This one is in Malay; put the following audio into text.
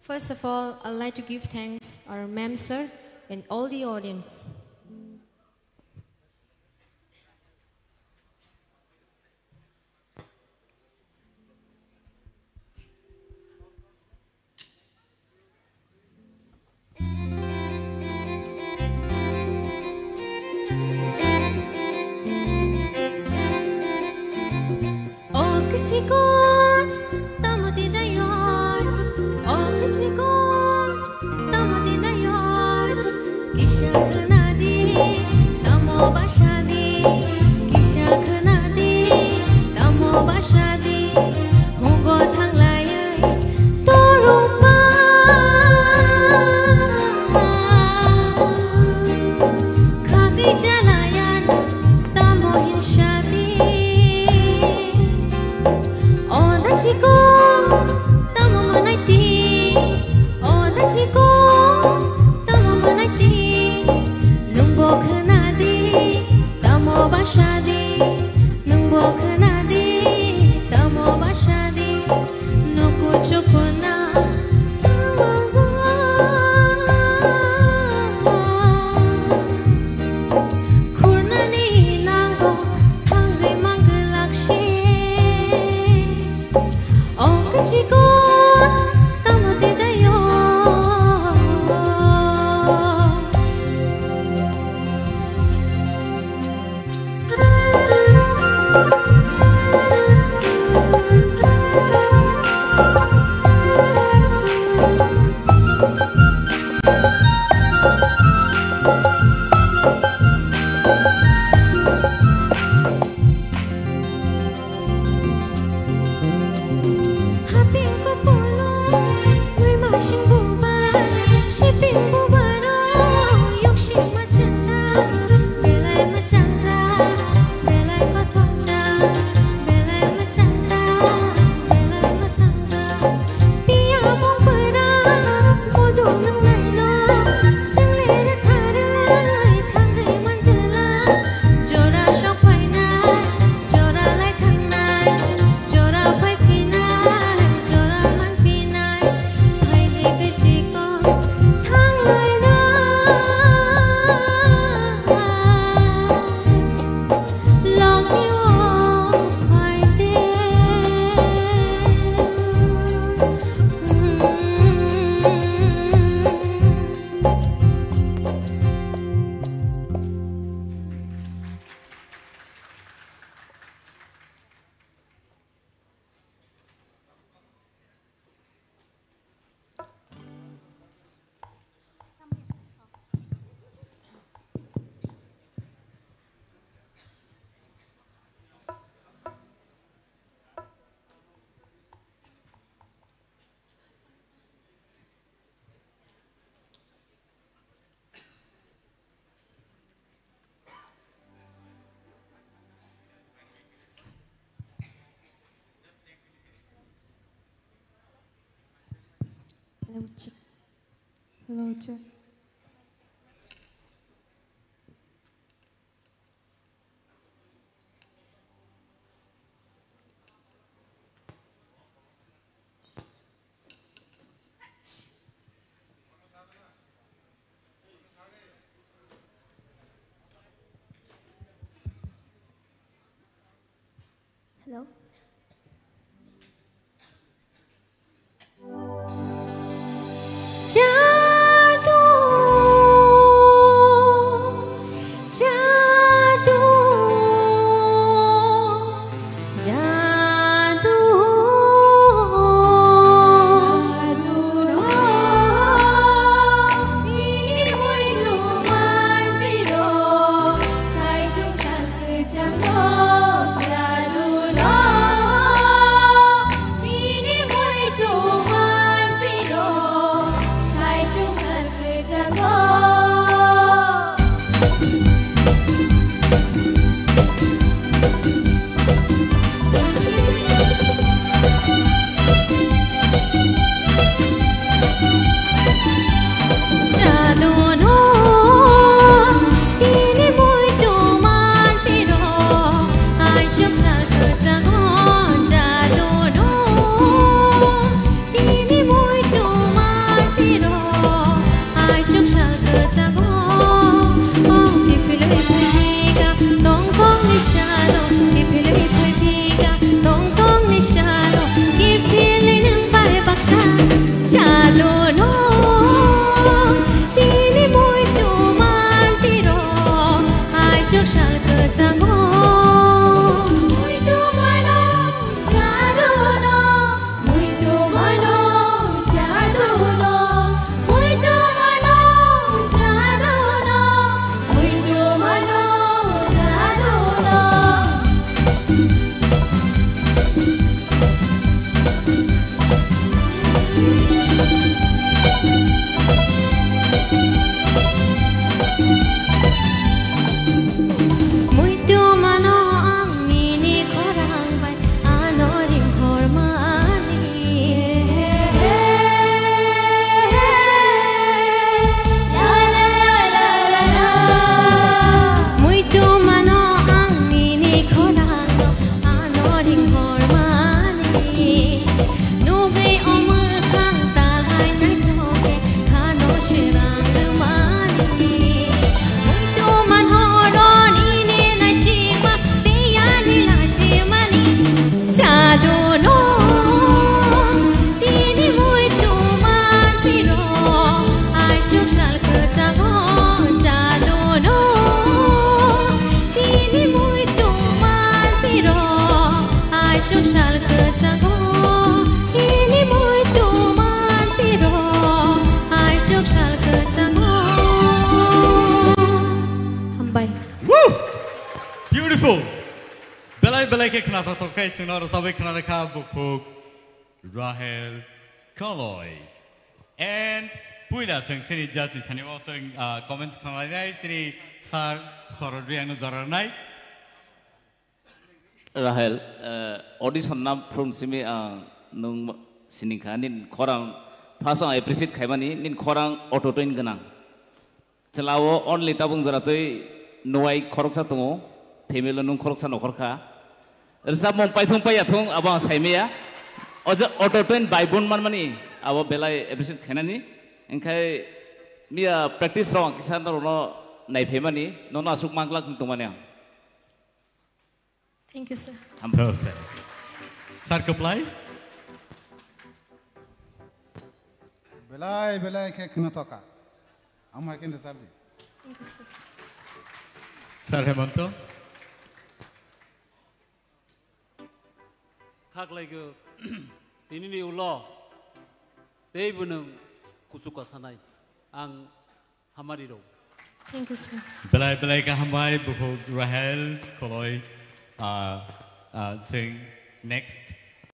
First of all, I'd like to give thanks our ma'am sir and all the audience. DACHIKON tamati dayon DACHIKON tamati dayon kisha khnadi tamo bashadi kisha khnadi tamo bashadi hugo thanglai torupa khagi jalayan tamo hinshadi DACHIKON tamo manaiti DACHIKON tamo manaiti nungbo khnadi tamo bashadi nungbo khnadi tamo bashadi nuku chukuna khurnani nango thangai mangalakshi DACHIKON tamati dayon Hello, check. Hello. Jadu belai ke kena tokai senor sabai kena reka bukuk Rahel KOLOI and puila sing sini just tani also comments kena nai sini sar sorodri anu zarar nai Rahel audition na from simi nung sinika nin korang pasang appreciate kaimani nin korang ototoin ganang celawo only tabung zaratoi nuai korok sa tungo female nung korok sa nokorka ersa mompai thung pai athung abang saimea ojo ototoin baibon man mani abo belai appreciate khainani engkai mia practice rong kisan no nai phemani nono asuk manglak tumania. Thank you, sir. Perfect. Sir Kuplai. Belai ke kena toka. Amma kena sabdi. Thank you, sir. Sir Hemanto. Kak lagi ini ni ulo, tei bunung kusuka sanai, ang hamari do. Thank you, sir. Belai ka hambai bukuk Rahel KOLOI sing next